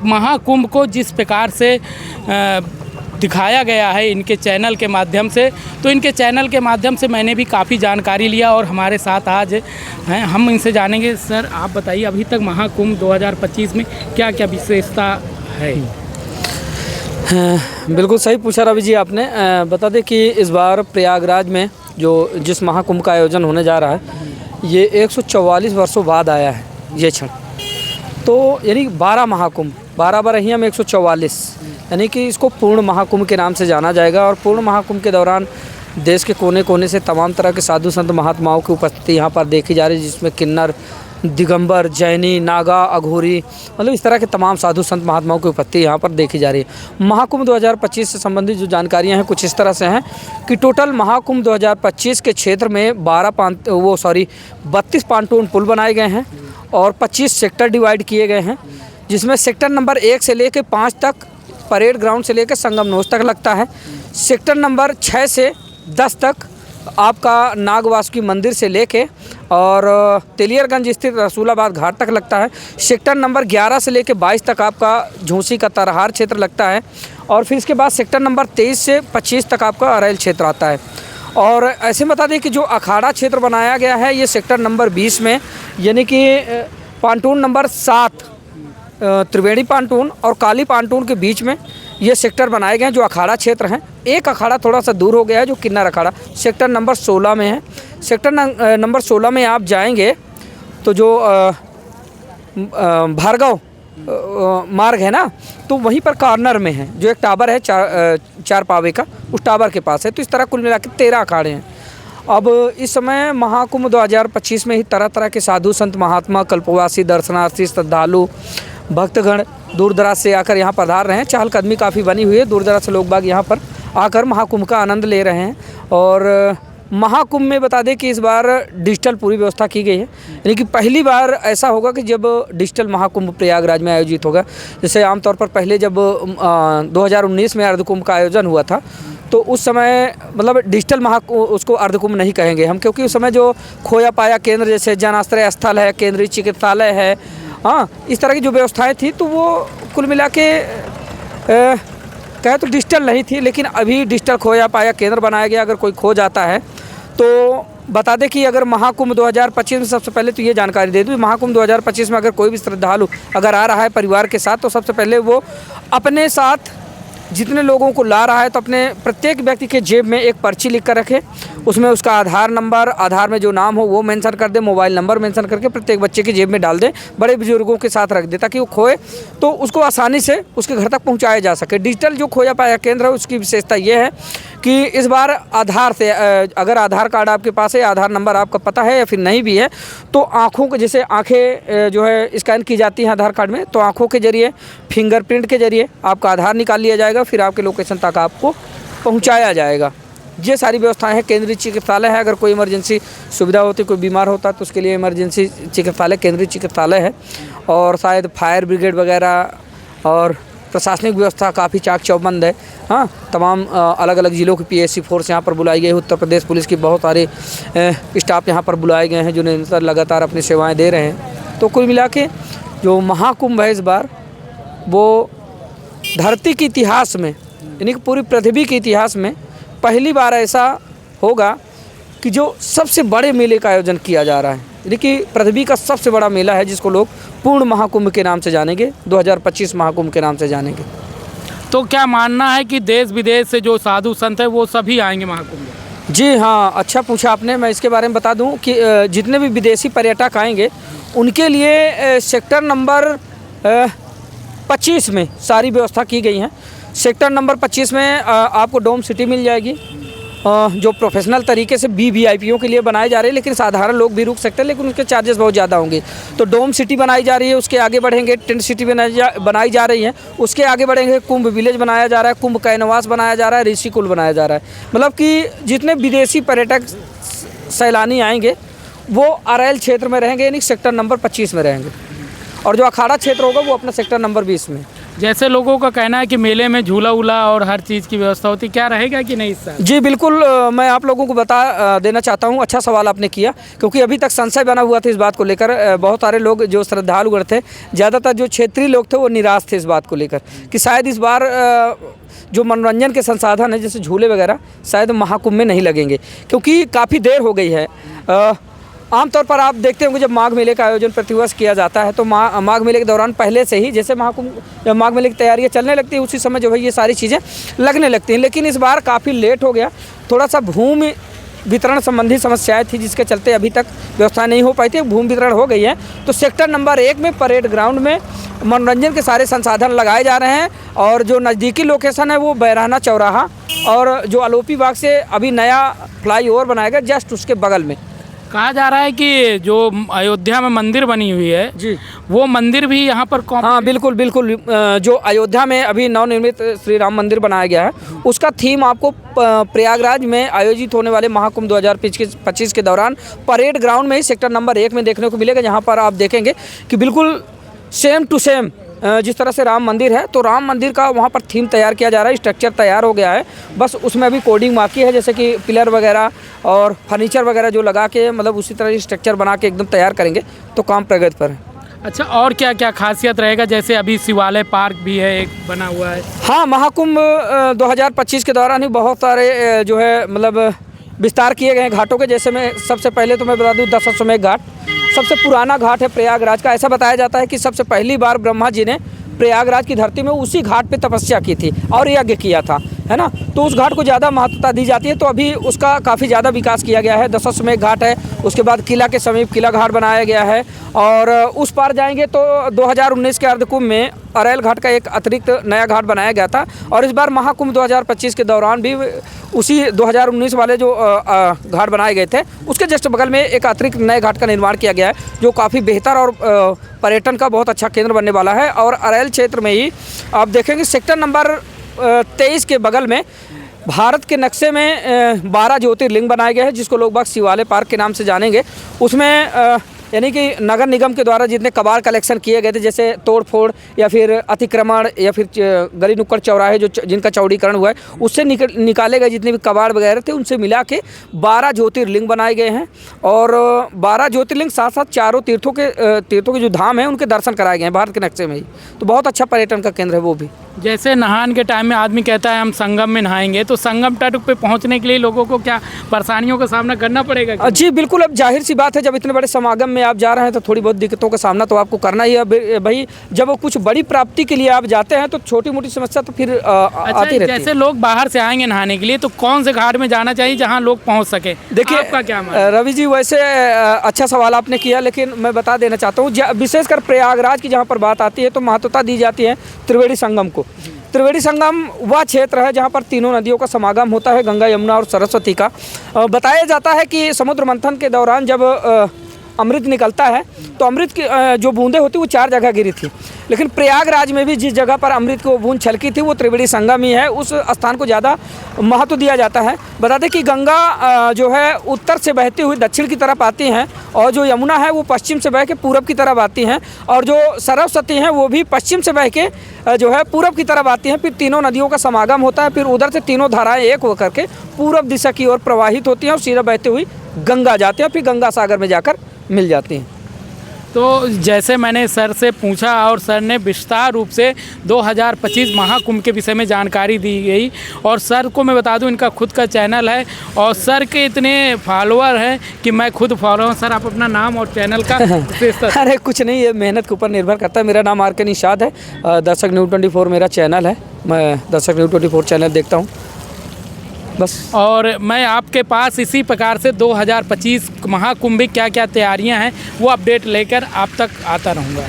महाकुंभ को जिस प्रकार से दिखाया गया है इनके चैनल के माध्यम से, तो इनके चैनल के माध्यम से मैंने भी काफ़ी जानकारी लिया और हमारे साथ आज हैं, हम इनसे जानेंगे। सर आप बताइए, अभी तक महाकुंभ 2025 में क्या क्या विशेषता है? बिल्कुल सही पूछा रवि जी आपने। बता दें कि इस बार प्रयागराज में जिस महाकुंभ का आयोजन होने जा रहा है, ये 144 वर्षों बाद आया है ये क्षण। तो यानी 12 महाकुंभ, 12 बार ही हम 144, यानी कि इसको पूर्ण महाकुंभ के नाम से जाना जाएगा। और पूर्ण महाकुंभ के दौरान देश के कोने कोने से तमाम तरह के साधु संत महात्माओं की उपस्थिति यहाँ पर देखी जा रही है, जिसमें किन्नर, दिगंबर, जैनी, नागा, अघोरी, मतलब इस तरह के तमाम साधु संत महात्माओं की उपस्थिति यहाँ पर देखी जा रही है। महाकुंभ 2025 से संबंधित जो जानकारियाँ हैं कुछ इस तरह से हैं कि टोटल महाकुंभ 2025 के क्षेत्र में 32 पांटून पुल बनाए गए हैं और 25 सेक्टर डिवाइड किए गए हैं, जिसमें सेक्टर नंबर 1 से लेकर 5 तक परेड ग्राउंड से लेकर संगम नोज तक लगता है। सेक्टर नंबर 6 से 10 तक आपका नागवासुकी मंदिर से लेके और तेलियरगंज स्थित रसूलाबाद घाट तक लगता है। सेक्टर नंबर 11 से लेके 22 तक आपका झूसी का तरहार क्षेत्र लगता है। और फिर इसके बाद सेक्टर नंबर 23 से 25 तक आपका अरैल क्षेत्र आता है। और ऐसे बता दें कि जो अखाड़ा क्षेत्र बनाया गया है ये सेक्टर नंबर 20 में, यानी कि पांटून नंबर 7 त्रिवेणी पांटून और काली पांटून के बीच में ये सेक्टर बनाए गए हैं जो अखाड़ा क्षेत्र हैं। एक अखाड़ा थोड़ा सा दूर हो गया है जो किन्नर अखाड़ा सेक्टर नंबर 16 में है। सेक्टर नंबर 16 में आप जाएंगे तो जो भार्गव मार्ग है ना, तो वहीं पर कॉर्नर में है जो एक टावर है चार पावे का, उस टावर के पास है। तो इस तरह कुल मिला के 13 अखाड़े हैं। अब इस समय महाकुंभ 2025 में ही तरह तरह के साधु संत महात्मा, कल्पवासी, दर्शनार्थी, श्रद्धालु, भक्तगण दूर दराज से आकर यहाँ पधार रहे हैं। चहलकदमी काफ़ी बनी हुई है, दूर दराज से लोग बाग यहाँ पर आकर महाकुंभ का आनंद ले रहे हैं। और महाकुंभ में बता दें कि इस बार डिजिटल पूरी व्यवस्था की गई है, यानी कि पहली बार ऐसा होगा कि जब डिजिटल महाकुंभ प्रयागराज में आयोजित होगा। जैसे आमतौर पर पहले जब 2019 में अर्धकुंभ का आयोजन हुआ था तो उस समय मतलब डिजिटल उसको अर्धकुंभ नहीं कहेंगे हम, क्योंकि उस समय जो खोया पाया केंद्र जैसे जन आश्रय स्थल है, केंद्रीय चिकित्सालय है, हाँ, इस तरह की जो व्यवस्थाएं थी तो वो कुल मिला के कहे तो डिजिटल नहीं थी। लेकिन अभी डिजिटल खोया पाया केंद्र बनाया गया। अगर कोई खो जाता है तो बता दें कि अगर महाकुंभ 2025 में सबसे पहले तो ये जानकारी दे दूँ, महाकुंभ 2025 में अगर कोई भी श्रद्धालु अगर आ रहा है परिवार के साथ, तो सबसे पहले वो अपने साथ जितने लोगों को ला रहा है तो अपने प्रत्येक व्यक्ति के जेब में एक पर्ची लिख कर रखे, उसमें उसका आधार नंबर, आधार में जो नाम हो वो मेंशन कर दे, मोबाइल नंबर मेंशन करके प्रत्येक बच्चे की जेब में डाल दें, बड़े बुजुर्गों के साथ रख दे ताकि वो खोए तो उसको आसानी से उसके घर तक पहुंचाया जा सके। डिजिटल जो खोया पाया केंद्र है उसकी विशेषता ये है कि इस बार आधार से अगर आधार कार्ड आपके पास है, आधार नंबर आपका पता है या फिर नहीं भी है, तो आँखों के जैसे आँखें जो है स्कैन की जाती हैं आधार कार्ड में, तो आँखों के जरिए फिंगरप्रिंट के जरिए आपका आधार निकाल लिया जाएगा, फिर आपके लोकेशन तक आपको पहुंचाया जाएगा। ये सारी व्यवस्थाएं हैं। केंद्रीय चिकित्सालय है, अगर कोई इमरजेंसी सुविधा होती, कोई बीमार होता तो उसके लिए इमरजेंसी चिकित्सालय केंद्रीय चिकित्सालय है। और शायद फायर ब्रिगेड वगैरह और प्रशासनिक व्यवस्था काफ़ी चाक चौबंद है। हाँ, तमाम अलग अलग ज़िलों की PSC फोर्स यहाँ पर बुलाई गई है। उत्तर प्रदेश पुलिस की बहुत सारे स्टाफ यहाँ पर बुलाए गए हैं जो निरंतर लगातार अपनी सेवाएं दे रहे हैं। तो कुल मिला के जो महाकुंभ है इस बार वो धरती के इतिहास में, यानी कि पूरी पृथ्वी के इतिहास में पहली बार ऐसा होगा कि जो सबसे बड़े मेले का आयोजन किया जा रहा है, यानी कि पृथ्वी का सबसे बड़ा मेला है जिसको लोग पूर्ण महाकुंभ के नाम से जानेंगे, 2025 महाकुंभ के नाम से जानेंगे। तो क्या मानना है कि देश विदेश से जो साधु संत है वो सभी आएंगे महाकुंभ? जी हाँ, अच्छा पूछा आपने। मैं इसके बारे में बता दूं कि जितने भी विदेशी पर्यटक आएंगे उनके लिए सेक्टर नंबर 25 में सारी व्यवस्था की गई है। सेक्टर नंबर 25 में आपको डोम सिटी मिल जाएगी जो प्रोफेशनल तरीके से VVIPयों के लिए बनाए जा रहे हैं, लेकिन साधारण लोग भी रुक सकते हैं, लेकिन उसके चार्जेस बहुत ज़्यादा होंगे। तो डोम सिटी बनाई जा रही है, उसके आगे बढ़ेंगे टेंट सिटी बनाई जा रही है, उसके आगे बढ़ेंगे कुंभ विलेज बनाया जा रहा है, कुंभ कैनवास बनाया जा रहा है, ऋषिकुल बनाया जा रहा है। मतलब कि जितने विदेशी पर्यटक सैलानी आएंगे वो अरैल क्षेत्र में रहेंगे, यानी सेक्टर नंबर 25 में रहेंगे, और जो अखाड़ा क्षेत्र होगा वो अपना सेक्टर नंबर 20 में। जैसे लोगों का कहना है कि मेले में झूला वूला और हर चीज़ की व्यवस्था होती, क्या रहेगा कि नहीं इस साल? जी बिल्कुल, मैं आप लोगों को बता देना चाहता हूँ, अच्छा सवाल आपने किया, क्योंकि अभी तक संशय बना हुआ था इस बात को लेकर। बहुत सारे लोग जो श्रद्धालुगण थे, ज़्यादातर जो क्षेत्रीय लोग थे वो निराश थे इस बात को लेकर कि शायद इस बार जो मनोरंजन के संसाधन है जैसे झूले वगैरह शायद महाकुंभ में नहीं लगेंगे, क्योंकि काफ़ी देर हो गई है। आमतौर पर आप देखते होंगे जब माघ मेले का आयोजन प्रतिवर्ष किया जाता है तो माघ मेले के दौरान पहले से ही जैसे जब माघ मेले की तैयारियां चलने लगती है उसी समय जो है ये सारी चीज़ें लगने लगती हैं। लेकिन इस बार काफ़ी लेट हो गया, थोड़ा सा भूमि वितरण संबंधी समस्याएं थी जिसके चलते अभी तक व्यवस्था नहीं हो पाई थी। भूमि वितरण हो गई है तो सेक्टर नंबर 1 में परेड ग्राउंड में मनोरंजन के सारे संसाधन लगाए जा रहे हैं। और जो नज़दीकी लोकेशन है वो बैराना चौराहा और जो आलोपी बाग से अभी नया फ्लाईओवर बनाया गया जस्ट उसके बगल में। कहा जा रहा है कि जो अयोध्या में मंदिर बनी हुई है जी, वो मंदिर भी यहाँ पर हाँ बिल्कुल बिल्कुल। जो अयोध्या में अभी नवनिर्मित श्री राम मंदिर बनाया गया है उसका थीम आपको प्रयागराज में आयोजित होने वाले महाकुंभ 2025 के दौरान परेड ग्राउंड में ही सेक्टर नंबर 1 में देखने को मिलेगा, जहाँ पर आप देखेंगे कि बिल्कुल सेम टू सेम जिस तरह से राम मंदिर है तो राम मंदिर का वहाँ पर थीम तैयार किया जा रहा है। स्ट्रक्चर तैयार हो गया है, बस उसमें अभी कोडिंग बाकी है, जैसे कि पिलर वगैरह और फर्नीचर वगैरह जो लगा के मतलब उसी तरह स्ट्रक्चर बना के एकदम तैयार करेंगे तो काम प्रगति पर है। अच्छा, और क्या क्या खासियत रहेगा? जैसे अभी शिवालय पार्क भी है एक बना हुआ है। हाँ, महाकुंभ 2025 के दौरान ही बहुत सारे जो है मतलब विस्तार किए गए हैं घाटों के। जैसे मैं सबसे पहले तो मैं बता दूँ दशाश्वमेध घाट सबसे पुराना घाट है प्रयागराज का। ऐसा बताया जाता है कि सबसे पहली बार ब्रह्मा जी ने प्रयागराज की धरती में उसी घाट पे तपस्या की थी और यज्ञ किया था, है ना। तो उस घाट को ज़्यादा महत्वता दी जाती है, तो अभी उसका काफ़ी ज़्यादा विकास किया गया है। दशाश्वमेध घाट है, उसके बाद किला के समीप किला घाट बनाया गया है। और उस पार जाएंगे तो 2019 के अर्धकुंभ में अरैल घाट का एक अतिरिक्त नया घाट बनाया गया था। और इस बार महाकुंभ 2025 के दौरान भी उसी 2019 वाले जो घाट बनाए गए थे उसके जस्ट बगल में एक अतिरिक्त नए घाट का निर्माण किया गया है, जो काफ़ी बेहतर और पर्यटन का बहुत अच्छा केंद्र बनने वाला है। और अरैल क्षेत्र में ही आप देखेंगे सेक्टर नंबर 23 के बगल में भारत के नक्शे में 12 ज्योतिर्लिंग बनाए गए हैं, जिसको लोग बाग शिवालय पार्क के नाम से जानेंगे। उसमें यानी कि नगर निगम के द्वारा जितने कबाड़ कलेक्शन किए गए थे, जैसे तोड़फोड़ या फिर अतिक्रमण या फिर गली नुक्कड़ चौराहे जो जिनका चौड़ीकरण हुआ है, उससे निकाले गए जितने भी कबाड़ वगैरह थे उनसे मिला के 12 ज्योतिर्लिंग बनाए गए हैं। और 12 ज्योतिर्लिंग साथ साथ चारों तीर्थों के जो धाम हैं उनके दर्शन कराए गए हैं भारत के नक्शे में ही। तो बहुत अच्छा पर्यटन का केंद्र है वो भी। जैसे नहान के टाइम में आदमी कहता है हम संगम में नहाएंगे, तो संगम तट पे पहुंचने के लिए लोगों को क्या परेशानियों का सामना करना पड़ेगा? जी बिल्कुल, अब जाहिर सी बात है जब इतने बड़े समागम में आप जा रहे हैं तो थोड़ी बहुत दिक्कतों का सामना तो आपको करना ही है भाई। जब कुछ बड़ी प्राप्ति के लिए आप जाते हैं तो छोटी मोटी समस्या तो फिर आती रहती है। जैसे लोग बाहर से आएंगे नहाने के लिए तो कौन से घाट में जाना चाहिए जहाँ लोग पहुँच सके? देखिए आपका क्या मानना है? रवि जी, वैसे अच्छा सवाल आपने किया, लेकिन मैं बता देना चाहता हूँ विशेषकर प्रयागराज की जहाँ पर बात आती है तो महत्वता दी जाती है त्रिवेणी संगम को। त्रिवेणी संगम वह क्षेत्र है जहाँ पर तीनों नदियों का समागम होता है, गंगा यमुना और सरस्वती का। बताया जाता है कि समुद्र मंथन के दौरान जब अमृत निकलता है तो अमृत की जो बूंदें होती वो 4 जगह गिरी थी, लेकिन प्रयागराज में भी जिस जगह पर अमृत की वो बूंद छलकी थी वो त्रिवेणी संगम ही है। उस स्थान को ज़्यादा महत्व दिया जाता है। बता दें कि गंगा जो है उत्तर से बहती हुई दक्षिण की तरफ आती हैं और जो यमुना है वो पश्चिम से बह के पूरब की तरफ आती हैं, और जो सरस्वती हैं वो भी पश्चिम से बह के जो है पूरब की तरफ आती हैं। फिर तीनों नदियों का समागम होता है, फिर उधर से तीनों धाराएँ एक होकर के पूरब दिशा की ओर प्रवाहित होती हैं और सीधा बहती हुई गंगा जाती हैं, फिर गंगा सागर में जाकर मिल जाती हैं। तो जैसे मैंने सर से पूछा और सर ने विस्तार रूप से 2025 महाकुंभ के विषय में जानकारी दी गई। और सर को मैं बता दूं इनका खुद का चैनल है और सर के इतने फॉलोअर हैं कि मैं खुद फॉलो हूँ। सर आप अपना नाम और चैनल का अरे कुछ नहीं, ये मेहनत के ऊपर निर्भर करता है। मेरा नाम आर के निषाद है, दर्शक न्यूज़ 24 मेरा चैनल है, मैं दर्शक न्यूज़ 24 चैनल देखता हूँ बस। और मैं आपके पास इसी प्रकार से 2025 महाकुंभ में क्या क्या तैयारियां हैं वो अपडेट लेकर आप तक आता रहूँगा।